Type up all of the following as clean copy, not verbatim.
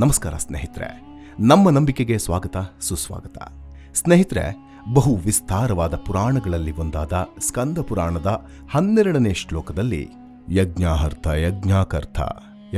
ನಮಸ್ಕಾರ ಸ್ನೇಹಿತರೆ, ನಮ್ಮ ನಂಬಿಕೆಗೆ ಸ್ವಾಗತ ಸುಸ್ವಾಗತ. ಸ್ನೇಹಿತರೆ, ಬಹು ವಿಸ್ತಾರವಾದ ಪುರಾಣಗಳಲ್ಲಿ ಒಂದಾದ ಸ್ಕಂದ ಪುರಾಣದ 12ನೇ ಶ್ಲೋಕದಲ್ಲಿ ಯಜ್ಞಾಹರ್ಥ ಯಜ್ಞಾಕರ್ಥ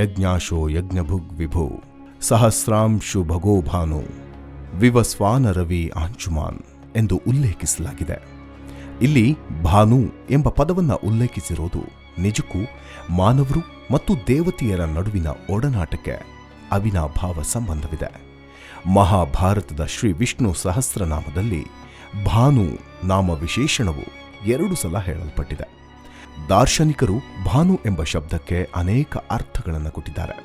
ಯಜ್ಞಾಶೋ ಯಜ್ಞಭುಗ್ ವಿಭು ಸಹಸ್ರಾಂಶು ಭಗೋ ಭಾನು ವಿವಸ್ವಾನ ರವಿ ಆಂಚುಮಾನ್ ಎಂದು ಉಲ್ಲೇಖಿಸಲಾಗಿದೆ. ಇಲ್ಲಿ ಭಾನು ಎಂಬ ಪದವನ್ನು ಉಲ್ಲೇಖಿಸಿರೋದು ನಿಜಕ್ಕೂ ಮಾನವರು ಮತ್ತು ದೇವತೆಯರ ನಡುವಿನ ಒಡನಾಟಕ್ಕೆ ಅವಿನಾಭಾವ ಸಂಬಂಧವಿದೆ. ಮಹಾಭಾರತದ ಶ್ರೀ ವಿಷ್ಣು ಸಹಸ್ರನಾಮದಲ್ಲಿ ಭಾನು ನಾಮ ವಿಶೇಷಣವು 2 ಸಲ ಹೇಳಲ್ಪಟ್ಟಿದೆ. ದಾರ್ಶನಿಕರು ಭಾನು ಎಂಬ ಶಬ್ದಕ್ಕೆ ಅನೇಕ ಅರ್ಥಗಳನ್ನು ಕೊಟ್ಟಿದ್ದಾರೆ.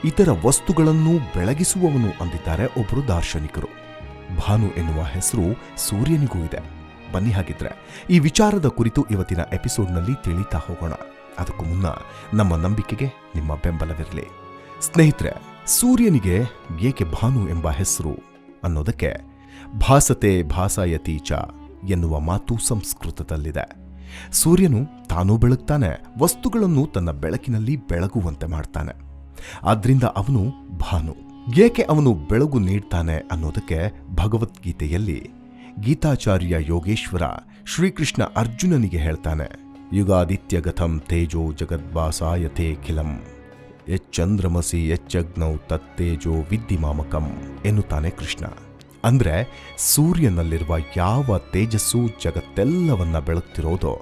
ಇತರ ವಸ್ತುಗಳನ್ನು ಬೆಳಗಿಸುವವನು ಅಂದಿದ್ದಾರೆ ಒಬ್ಬರು ದಾರ್ಶನಿಕರು. ಭಾನು ಎನ್ನುವ ಹೆಸರು ಸೂರ್ಯನಿಗೂ ಇದೆ. ಬನ್ನಿ ಹಾಗಿದ್ರೆ ಈ ವಿಚಾರದ ಕುರಿತು ಇವತ್ತಿನ ಎಪಿಸೋಡ್ನಲ್ಲಿ ತಿಳಿತಾ ಹೋಗೋಣ. ಅದಕ್ಕೂ ಮುನ್ನ ನಮ್ಮ ನಂಬಿಕೆಗೆ ನಿಮ್ಮ ಬೆಂಬಲವಿರಲಿ. ಸ್ನೇಹಿತರೆ, ಸೂರ್ಯನಿಗೆ ಏಕೆ ಭಾನು ಎಂಬ ಹೆಸರು ಅನ್ನೋದಕ್ಕೆ ಭಾಸತೆ ಭಾಸಾಯತೀಚ ಎನ್ನುವ ಮಾತು ಸಂಸ್ಕೃತದಲ್ಲಿದೆ. ಸೂರ್ಯನು ತಾನೂ ಬೆಳಗ್ತಾನೆ, ವಸ್ತುಗಳನ್ನು ತನ್ನ ಬೆಳಕಿನಲ್ಲಿ ಬೆಳಗುವಂತೆ ಮಾಡ್ತಾನೆ. ಆದ್ರಿಂದ ಅವನು ಭಾನು. ಏಕೆ ಅವನು ಬೆಳಗು ನೀಡ್ತಾನೆ ಅನ್ನೋದಕ್ಕೆ ಭಗವದ್ಗೀತೆಯಲ್ಲಿ ಗೀತಾಚಾರ್ಯ ಯೋಗೇಶ್ವರ ಶ್ರೀಕೃಷ್ಣ ಅರ್ಜುನನಿಗೆ ಹೇಳ್ತಾನೆ, ಯುಗಾದಿತ್ಯಗಥಂ ತೇಜೋ ಜಗದ್ಭಾಸಾಯತೆ ಖಿಲಂ ಯಚ್ಚಂದ್ರಮಸಿ ಯಚ್ಚಗ್ನೌ ತತ್ತೇಜೋ ವಿದ್ಧಿಮಾಮಕಂ ಎನ್ನುತ್ತಾನೆ ಕೃಷ್ಣ. ಅಂದ್ರೆ ಸೂರ್ಯನಲ್ಲಿರುವ ಯಾವ ತೇಜಸ್ಸು ಜಗತ್ತೆಲ್ಲವನ್ನ ಬೆಳಗ್ತಿರೋದೋ,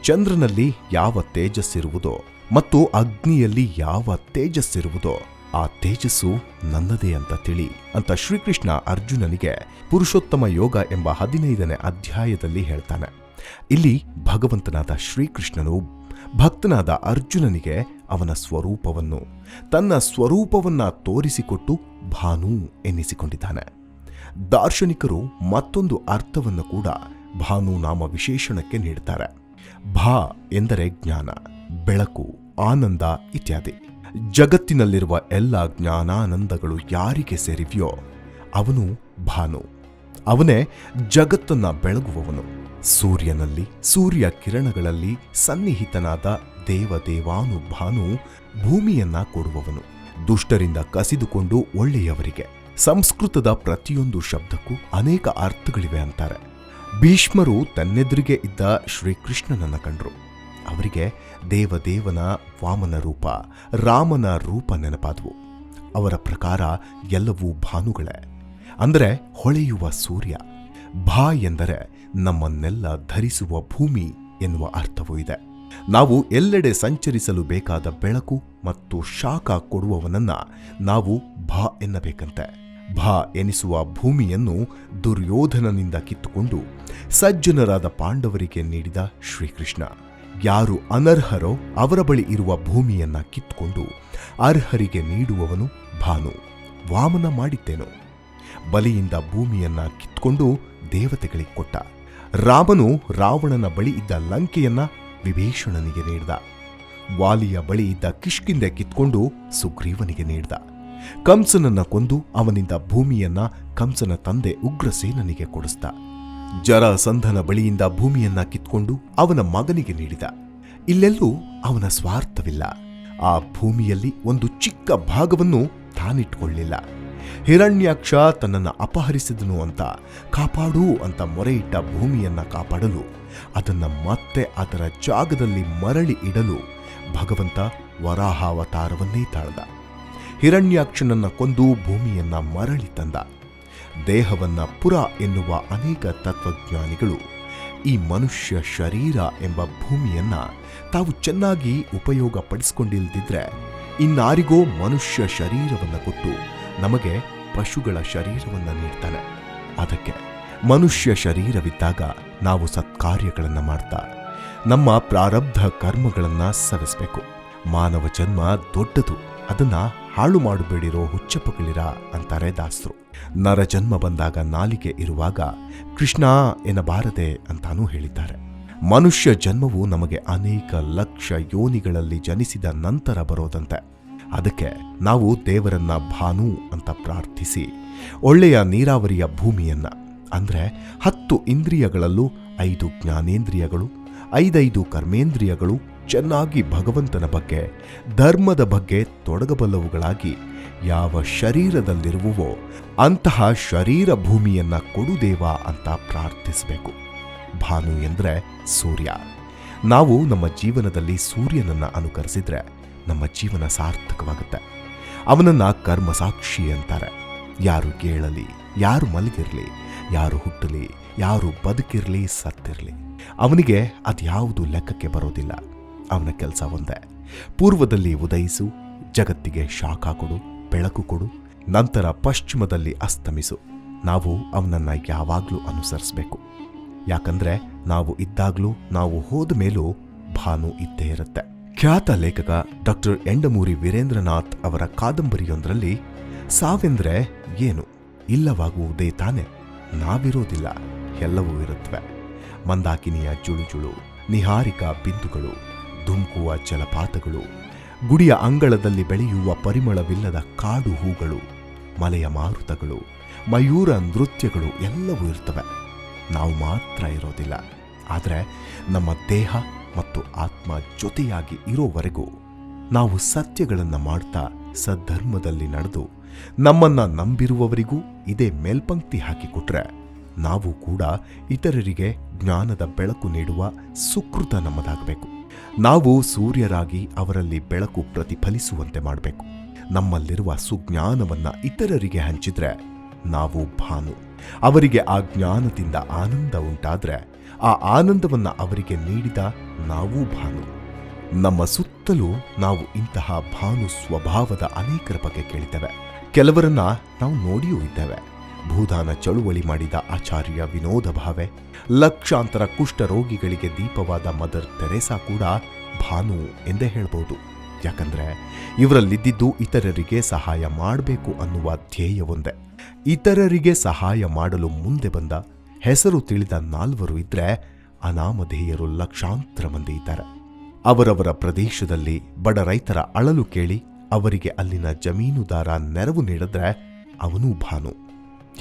ಚಂದ್ರನಲ್ಲಿ ಯಾವ ತೇಜಸ್ಸಿರುವುದೋ ಮತ್ತು ಅಗ್ನಿಯಲ್ಲಿ ಯಾವ ತೇಜಸ್ಸಿರುವುದೋ ಆ ತೇಜಸ್ಸು ನನ್ನದೇ ಅಂತ ತಿಳಿ ಅಂತ ಶ್ರೀಕೃಷ್ಣ ಅರ್ಜುನನಿಗೆ ಪುರುಷೋತ್ತಮ ಯೋಗ ಎಂಬ 15ನೇ ಅಧ್ಯಾಯದಲ್ಲಿ ಹೇಳ್ತಾನೆ. ಇಲ್ಲಿ ಭಗವಂತನಾದ ಶ್ರೀಕೃಷ್ಣನು ಭಕ್ತನಾದ ಅರ್ಜುನನಿಗೆ ಅವನ ಸ್ವರೂಪವನ್ನು, ತನ್ನ ಸ್ವರೂಪವನ್ನ ತೋರಿಸಿಕೊಟ್ಟು ಭಾನು ಎನ್ನಿಸಿಕೊಂಡಿದ್ದಾನೆ. ದಾರ್ಶನಿಕರು ಮತ್ತೊಂದು ಅರ್ಥವನ್ನು ಕೂಡ ಭಾನು ನಾಮ ವಿಶೇಷಣಕ್ಕೆ ನೀಡುತ್ತಾರೆ. ಭಾ ಎಂದರೆ ಜ್ಞಾನ, ಬೆಳಕು, ಆನಂದ ಇತ್ಯಾದಿ. ಜಗತ್ತಿನಲ್ಲಿರುವ ಎಲ್ಲ ಜ್ಞಾನಾನಂದಗಳು ಯಾರಿಗೆ ಸೇರಿವೆಯೋ ಅವನು ಭಾನು. ಅವನೇ ಜಗತ್ತನ್ನ ಬೆಳಗುವವನು. ಸೂರ್ಯನಲ್ಲಿ, ಸೂರ್ಯ ಕಿರಣಗಳಲ್ಲಿ ಸನ್ನಿಹಿತನಾದ ದೇವದೇವಾನುಭಾನು ಭೂಮಿಯನ್ನ ಕೊಡುವವನು. ದುಷ್ಟರಿಂದ ಕಸಿದುಕೊಂಡು ಒಳ್ಳೆಯವರಿಗೆ. ಸಂಸ್ಕೃತದ ಪ್ರತಿಯೊಂದು ಶಬ್ದಕ್ಕೂ ಅನೇಕ ಅರ್ಥಗಳಿವೆ ಅಂತಾರೆ. ಭೀಷ್ಮರು ತನ್ನೆದುರಿಗೆ ಇದ್ದ ಶ್ರೀಕೃಷ್ಣನನ್ನ ಕಂಡ್ರು. ಅವರಿಗೆ ದೇವದೇವನ ವಾಮನ ರೂಪ, ರಾಮನ ರೂಪ ನೆನಪಾದವು. ಅವರ ಪ್ರಕಾರ ಎಲ್ಲವೂ ಭಾನುಗಳೇ, ಅಂದರೆ ಹೊಳೆಯುವ ಸೂರ್ಯ. ಭಾ ಎಂದರೆ ನಮ್ಮನ್ನೆಲ್ಲ ಧರಿಸುವ ಭೂಮಿ ಎನ್ನುವ ಅರ್ಥವೂ ಇದೆ. ನಾವು ಎಲ್ಲೆಡೆ ಸಂಚರಿಸಲು ಬೇಕಾದ ಬೆಳಕು ಮತ್ತು ಶಾಖ ಕೊಡುವವನನ್ನ ನಾವು ಭಾ ಎನ್ನಬೇಕಂತೆ. ಭಾ ಎನಿಸುವ ಭೂಮಿಯನ್ನು ದುರ್ಯೋಧನನಿಂದ ಕಿತ್ತುಕೊಂಡು ಸಜ್ಜನರಾದ ಪಾಂಡವರಿಗೆ ನೀಡಿದ ಶ್ರೀಕೃಷ್ಣ. ಯಾರು ಅನರ್ಹರೋ ಅವರ ಬಳಿ ಇರುವ ಭೂಮಿಯನ್ನ ಕಿತ್ತುಕೊಂಡು ಅರ್ಹರಿಗೆ ನೀಡುವವನು ಭಾನು. ವಾಮನ ಮಾಡಿದ್ದೇನು? ಬಲಿಯಿಂದ ಭೂಮಿಯನ್ನ ಕಿತ್ಕೊಂಡು ದೇವತೆಗಳಿಗೆ ಕೊಟ್ಟ. ರಾಮನು ರಾವಣನ ಬಳಿ ಇದ್ದ ಲಂಕೆಯನ್ನ ವಿಭೀಷಣನಿಗೆ ನೀಡಿದ. ವಾಲಿಯ ಬಳಿ ಇದ್ದ ಕಿಷ್ಕಿಂದೆ ಕಿತ್ಕೊಂಡು ಸುಗ್ರೀವನಿಗೆ ನೀಡಿದ. ಕಂಸನನ್ನ ಕೊಂದು ಅವನಿಂದ ಭೂಮಿಯನ್ನ ಕಂಸನ ತಂದೆ ಉಗ್ರಸೇನನಿಗೆ ಕೊಡಿಸ್ದ. ಜರಾಸಂಧನ ಬಳಿಯಿಂದ ಭೂಮಿಯನ್ನ ಕಿತ್ಕೊಂಡು ಅವನ ಮಗನಿಗೆ ನೀಡಿದ. ಇಲ್ಲೆಲ್ಲೂ ಅವನ ಸ್ವಾರ್ಥವಿಲ್ಲ. ಆ ಭೂಮಿಯಲ್ಲಿ ಒಂದು ಚಿಕ್ಕ ಭಾಗವನ್ನು ತಾನಿಟ್ಕೊಳ್ಳಿಲ್ಲ. ಹಿರಣ್ಯಾಕ್ಷ ತನ್ನನ್ನು ಅಪಹರಿಸಿದನು ಅಂತ ಕಾಪಾಡು ಅಂತ ಮೊರೆಯಿಟ್ಟ ಭೂಮಿಯನ್ನ ಕಾಪಾಡಲು, ಅದನ್ನ ಮತ್ತೆ ಅದರ ಜಾಗದಲ್ಲಿ ಮರಳಿ ಇಡಲು ಭಗವಂತ ವರಾಹಾವತಾರವನ್ನೇ ತಾಳ್ದ. ಹಿರಣ್ಯಾಕ್ಷನನ್ನ ಕೊಂದು ಭೂಮಿಯನ್ನ ಮರಳಿ ತಂದ. ದೇಹವನ್ನ ಪುರ ಎನ್ನುವ ಅನೇಕ ತತ್ವಜ್ಞಾನಿಗಳು ಈ ಮನುಷ್ಯ ಶರೀರ ಎಂಬ ಭೂಮಿಯನ್ನ ತಾವು ಚೆನ್ನಾಗಿ ಉಪಯೋಗ ಪಡಿಸಿಕೊಂಡಿಲ್ದಿದ್ರೆ ಇನ್ನಾರಿಗೋ ಮನುಷ್ಯ ಶರೀರವನ್ನ ಕೊಟ್ಟು ನಮಗೆ ಪಶುಗಳ ಶರೀರವನ್ನ ನೀಡ್ತಾನೆ. ಅದಕ್ಕೆ ಮನುಷ್ಯ ಶರೀರವಿದ್ದಾಗ ನಾವು ಸತ್ಕಾರ್ಯಗಳನ್ನ ಮಾಡ್ತಾ ನಮ್ಮ ಪ್ರಾರಬ್ಧ ಕರ್ಮಗಳನ್ನ ಸವಿಸಬೇಕು. ಮಾನವ ಜನ್ಮ ದೊಡ್ಡದು, ಅದನ್ನ ಹಾಳು ಮಾಡಬೇಡಿರೋ ಹುಚ್ಚಪ್ಪಗಳಿರ ಅಂತಾರೆ ದಾಸರು. ನರ ಜನ್ಮ ಬಂದಾಗ ನಾಲಿಗೆ ಇರುವಾಗ ಕೃಷ್ಣ ಎನ್ನಬಾರದೆ ಅಂತಾನೂ ಹೇಳಿದ್ದಾರೆ. ಮನುಷ್ಯ ಜನ್ಮವು ನಮಗೆ ಅನೇಕ ಲಕ್ಷ ಯೋನಿಗಳಲ್ಲಿ ಜನಿಸಿದ ನಂತರ ಬರೋದಂತೆ. ಅದಕ್ಕೆ ನಾವು ದೇವರನ್ನ ಭಾನು ಅಂತ ಪ್ರಾರ್ಥಿಸಿ ಒಳ್ಳೆಯ ನೀರಾವರಿಯ ಭೂಮಿಯನ್ನ, ಅಂದ್ರೆ 10 ಇಂದ್ರಿಯಗಳಲ್ಲೂ 5 ಜ್ಞಾನೇಂದ್ರಿಯಗಳು, 5 ಕರ್ಮೇಂದ್ರಿಯಗಳು ಚೆನ್ನಾಗಿ ಭಗವಂತನ ಬಗ್ಗೆ, ಧರ್ಮದ ಬಗ್ಗೆ ತೊಡಗಬಲ್ಲವುಗಳಾಗಿ ಯಾವ ಶರೀರದಲ್ಲಿರುವವೋ ಅಂತಹ ಶರೀರ ಭೂಮಿಯನ್ನ ಕೊಡು ದೇವ ಅಂತ ಪ್ರಾರ್ಥಿಸಬೇಕು. ಭಾನು ಎಂದ್ರೆ ಸೂರ್ಯ. ನಾವು ನಮ್ಮ ಜೀವನದಲ್ಲಿ ಸೂರ್ಯನನ್ನ ಅನುಕರಿಸಿದ್ರೆ ನಮ್ಮ ಜೀವನ ಸಾರ್ಥಕವಾಗುತ್ತೆ. ಅವನನ್ನ ಕರ್ಮಸಾಕ್ಷಿ ಅಂತಾರೆ. ಯಾರು ಕೇಳಲಿ, ಯಾರು ಮಲಗಿರ್ಲಿ, ಯಾರು ಹುಟ್ಟಲಿ, ಯಾರು ಬದುಕಿರ್ಲಿ, ಸತ್ತಿರ್ಲಿ, ಅವನಿಗೆ ಅದ್ಯಾವುದು ಲೆಕ್ಕಕ್ಕೆ ಬರೋದಿಲ್ಲ. ಅವನ ಕೆಲಸ ಒಂದೇ, ಪೂರ್ವದಲ್ಲಿ ಉದಯಿಸು, ಜಗತ್ತಿಗೆ ಶಾಖ ಕೊಡು, ಬೆಳಕು ಕೊಡು, ನಂತರ ಪಶ್ಚಿಮದಲ್ಲಿ ಅಸ್ತಮಿಸು. ನಾವು ಅವನನ್ನ ಯಾವಾಗಲೂ ಅನುಸರಿಸಬೇಕು. ಯಾಕಂದ್ರೆ ನಾವು ಇದ್ದಾಗ್ಲೂ, ನಾವು ಹೋದ ಮೇಲೂ ಭಾನು ಇದ್ದೇ ಇರುತ್ತೆ. ಖ್ಯಾತ ಲೇಖಕ ಡಾಕ್ಟರ್ ಎಂಡಮೂರಿ ವೀರೇಂದ್ರನಾಥ್ ಅವರ ಕಾದಂಬರಿಯೊಂದರಲ್ಲಿ ಸಾವೆಂದ್ರೆ ಏನು, ಇಲ್ಲವಾಗುವುದೇ ತಾನೆ, ನಾವಿರೋದಿಲ್ಲ, ಎಲ್ಲವೂ ಇರುತ್ತವೆ. ಮಂದಾಕಿನಿಯ ಜುಳುಜುಳು, ನಿಹಾರಿಕಾ ಬಿಂದುಗಳು, ಧುಮುಕುವ ಜಲಪಾತಗಳು, ಗುಡಿಯ ಅಂಗಳದಲ್ಲಿ ಬೆಳೆಯುವ ಪರಿಮಳವಿಲ್ಲದ ಕಾಡು ಹೂಗಳು, ಮಲೆಯ ಮಾರುತಗಳು, ಮಯೂರ ನೃತ್ಯಗಳು ಎಲ್ಲವೂ ಇರ್ತವೆ. ನಾವು ಮಾತ್ರ ಇರೋದಿಲ್ಲ. ಆದರೆ ನಮ್ಮ ದೇಹ ಮತ್ತು ಆತ್ಮ ಜೊತೆಯಾಗಿ ಇರೋವರೆಗೂ ನಾವು ಸತ್ಯಗಳನ್ನು ಮಾಡ್ತಾ ಸದ್ಧರ್ಮದಲ್ಲಿ ನಡೆದು ನಮ್ಮನ್ನ ನಂಬಿರುವವರಿಗೂ ಇದೇ ಮೇಲ್ಪಂಕ್ತಿ ಹಾಕಿಕೊಟ್ರೆ ನಾವು ಕೂಡ ಇತರರಿಗೆ ಜ್ಞಾನದ ಬೆಳಕು ನೀಡುವ ಸುಕೃತ ನಮ್ಮದಾಗಬೇಕು. ನಾವು ಸೂರ್ಯರಾಗಿ ಅವರಲ್ಲಿ ಬೆಳಕು ಪ್ರತಿಫಲಿಸುವಂತೆ ಮಾಡಬೇಕು. ನಮ್ಮಲ್ಲಿರುವ ಸುಜ್ಞಾನವನ್ನ ಇತರರಿಗೆ ಹಂಚಿದ್ರೆ ನಾವು ಭಾನು. ಅವರಿಗೆ ಆ ಜ್ಞಾನದಿಂದ ಆನಂದ ಉಂಟಾದ್ರೆ ಆ ಆನಂದವನ್ನ ಅವರಿಗೆ ನೀಡಿದ ನಾವೂ ಭಾನು. ನಮ್ಮ ಸುತ್ತಲೂ ನಾವು ಇಂತಹ ಭಾನು ಸ್ವಭಾವದ ಅನೇಕರ ಬಗ್ಗೆ ಕೇಳಿದ್ದೇವೆ. ಕೆಲವರನ್ನ ನಾವು ನೋಡಿಯೂ ಇದ್ದೇವೆ. ಭೂದಾನ ಚಳುವಳಿ ಮಾಡಿದ ಆಚಾರ್ಯ ವಿನೋದ ಭಾವೆ, ಲಕ್ಷಾಂತರ ಕುಷ್ಠ ರೋಗಿಗಳಿಗೆ ದೀಪವಾದ ಮದರ್ ತೆರೇಸಾ ಕೂಡ ಭಾನು ಎಂದೇ ಹೇಳ್ಬೋದು. ಯಾಕಂದ್ರೆ ಇವರಲ್ಲಿದ್ದಿದ್ದು ಇತರರಿಗೆ ಸಹಾಯ ಮಾಡಬೇಕು ಅನ್ನುವ ಧ್ಯೇಯವೊಂದೇ. ಇತರರಿಗೆ ಸಹಾಯ ಮಾಡಲು ಮುಂದೆ ಬಂದ ಹೆಸರು ತಿಳಿದ 4 ಇದ್ರೆ ಅನಾಮಧೇಯರು ಲಕ್ಷಾಂತರ ಮಂದಿ ಇದ್ದಾರೆ. ಅವರವರ ಪ್ರದೇಶದಲ್ಲಿ ಬಡ ರೈತರ ಅಳಲು ಕೇಳಿ ಅವರಿಗೆ ಅಲ್ಲಿನ ಜಮೀನುದಾರ ನೆರವು ನೀಡಿದ್ರೆ ಅವನೂ ಭಾನು.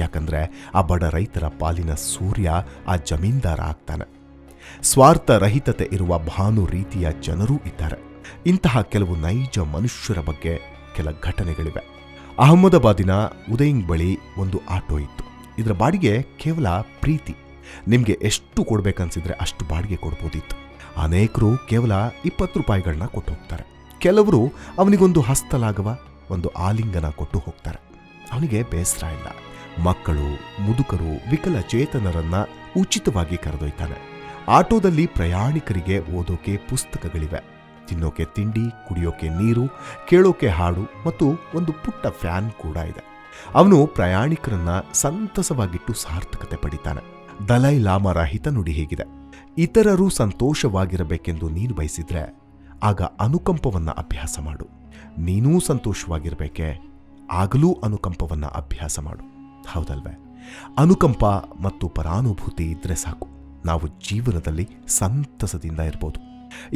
ಯಾಕಂದ್ರೆ ಆ ಬಡ ರೈತರ ಪಾಲಿನ ಸೂರ್ಯ ಆ ಜಮೀನ್ದಾರ ಆಗ್ತಾನೆ. ಸ್ವಾರ್ಥ ರಹಿತತೆ ಇರುವ ಭಾನು ರೀತಿಯ ಜನರೂ ಇದ್ದಾರೆ. ಇಂತಹ ಕೆಲವು ನೈಜ ಮನುಷ್ಯರ ಬಗ್ಗೆ ಕೆಲ ಘಟನೆಗಳಿವೆ. ಅಹಮದಾಬಾದಿನ ಉದಯಿಂಗ್ ಬಳಿ ಒಂದು ಆಟೋ ಇತ್ತು. ಇದರ ಬಾಡಿಗೆ ಕೇವಲ ಪ್ರೀತಿ. ನಿಮಗೆ ಎಷ್ಟು ಕೊಡ್ಬೇಕನ್ಸಿದ್ರೆ ಅಷ್ಟು ಬಾಡಿಗೆ ಕೊಡ್ಬೋದಿತ್ತು. ಅನೇಕರು ಕೇವಲ 20 ರೂಪಾಯಿಗಳನ್ನ ಕೊಟ್ಟು ಹೋಗ್ತಾರೆ. ಕೆಲವರು ಅವನಿಗೊಂದು ಹಸ್ತಲಾಗವ, ಒಂದು ಆಲಿಂಗನ ಕೊಟ್ಟು ಹೋಗ್ತಾರೆ. ಅವನಿಗೆ ಬೇಸರ ಇಲ್ಲ. ಮಕ್ಕಳು, ಮುದುಕರು, ವಿಕಲಚೇತನರನ್ನ ಉಚಿತವಾಗಿ ಕರೆದೊಯ್ತಾನೆ. ಆಟೋದಲ್ಲಿ ಪ್ರಯಾಣಿಕರಿಗೆ ಓದೋಕೆ ಪುಸ್ತಕಗಳಿವೆ, ತಿನ್ನೋಕೆ ತಿಂಡಿ, ಕುಡಿಯೋಕೆ ನೀರು, ಕೇಳೋಕೆ ಹಾಡು ಮತ್ತು ಒಂದು ಪುಟ್ಟ ಫ್ಯಾನ್ ಕೂಡ ಇದೆ. ಅವನು ಪ್ರಯಾಣಿಕರನ್ನ ಸಂತಸವಾಗಿಟ್ಟು ಸಾರ್ಥಕತೆ ಪಡಿತಾನೆ. ದಲೈ ಲಾಮರ ಹಿತನುಡಿ ಹೀಗಿದೆ: ಇತರರು ಸಂತೋಷವಾಗಿರಬೇಕೆಂದು ನೀನು ಬಯಸಿದ್ರೆ ಆಗ ಅನುಕಂಪವನ್ನ ಅಭ್ಯಾಸ ಮಾಡು. ನೀನೂ ಸಂತೋಷವಾಗಿರಬೇಕೆ, ಆಗಲೂ ಅನುಕಂಪವನ್ನ ಅಭ್ಯಾಸ ಮಾಡು. ಹೌದಲ್ವೇ? ಅನುಕಂಪ ಮತ್ತು ಪರಾನುಭೂತಿ ಇದ್ರೆ ಸಾಕು, ನಾವು ಜೀವನದಲ್ಲಿ ಸಂತಸದಿಂದ ಇರ್ಬೋದು.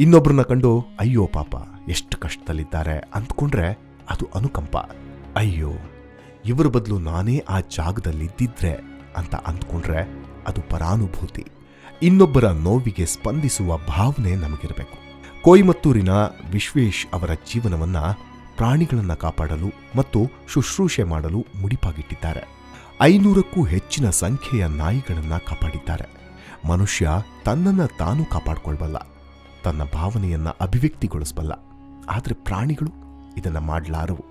ಇನ್ನೊಬ್ಬರನ್ನ ಕಂಡು ಅಯ್ಯೋ ಪಾಪ ಎಷ್ಟು ಕಷ್ಟದಲ್ಲಿದ್ದಾರೆ ಅಂದ್ಕೊಂಡ್ರೆ ಅದು ಅನುಕಂಪ. ಅಯ್ಯೋ ಇವರ ಬದಲು ನಾನೇ ಆ ಜಾಗದಲ್ಲಿದ್ದಿದ್ರೆ ಅಂತ ಅಂದ್ಕೊಂಡ್ರೆ ಅದು ಪರಾನುಭೂತಿ. ಇನ್ನೊಬ್ಬರ ನೋವಿಗೆ ಸ್ಪಂದಿಸುವ ಭಾವನೆ ನಮಗಿರಬೇಕು. ಕೊಯಮತ್ತೂರಿನ ವಿಶ್ವೇಶ್ ಅವರ ಜೀವನವನ್ನ ಪ್ರಾಣಿಗಳನ್ನ ಕಾಪಾಡಲು ಮತ್ತು ಶುಶ್ರೂಷೆ ಮಾಡಲು ಮುಡಿಪಾಗಿಟ್ಟಿದ್ದಾರೆ. 500ಕ್ಕೂ ಹೆಚ್ಚಿನ ಸಂಖ್ಯೆಯ ನಾಯಿಗಳನ್ನ ಕಾಪಾಡಿದ್ದಾರೆ. ಮನುಷ್ಯ ತನ್ನನ್ನ ತಾನು ಕಾಪಾಡಿಕೊಳ್ಬಲ್ಲ, ತನ್ನ ಭಾವನೆಯನ್ನ ಅಭಿವ್ಯಕ್ತಿಗೊಳಿಸಬಲ್ಲ. ಆದರೆ ಪ್ರಾಣಿಗಳು ಇದನ್ನ ಮಾಡಲಾರವು.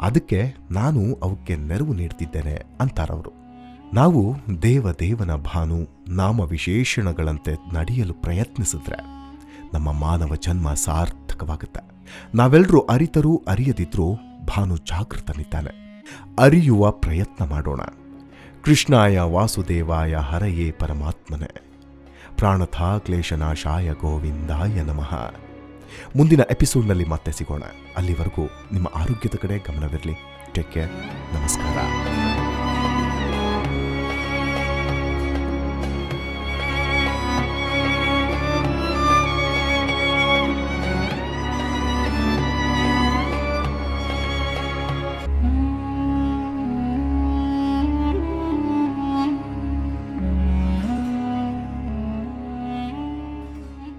ಅದಕ್ಕೆ ನಾನು ಅವಕ್ಕೆ ನೆರವು ನೀಡ್ತಿದ್ದೇನೆ ಅಂತಾರವರು. ನಾವು ದೇವದೇವನ ಭಾನು ನಾಮ ವಿಶೇಷಣಗಳಂತೆ ನಡೆಯಲು ಪ್ರಯತ್ನಿಸಿದ್ರೆ ನಮ್ಮ ಮಾನವ ಜನ್ಮ ಸಾರ್ಥಕವಾಗುತ್ತೆ. ನಾವೆಲ್ಲರೂ ಅರಿತರೂ ಅರಿಯದಿದ್ರೂ ಭಾನು ಜಾಗೃತನಿದ್ದಾನೆ. ಅರಿಯುವ ಪ್ರಯತ್ನ ಮಾಡೋಣ. ಕೃಷ್ಣಾಯ ವಾಸುದೇವಾಯ ಹರಯೇ ಪರಮಾತ್ಮನೆ, ಪ್ರಾಣಥಾ ಕ್ಲೇಶನಾಶಾಯ ಗೋವಿಂದಾಯ ನಮಃ. ಮುಂದಿನ ಎಪಿಸೋಡ್ನಲ್ಲಿ ಮತ್ತೆ ಸಿಗೋಣ. ಅಲ್ಲಿವರೆಗೂ ನಿಮ್ಮ ಆರೋಗ್ಯದ ಕಡೆ ಗಮನವಿರಲಿ. Take care. ನಮಸ್ಕಾರ.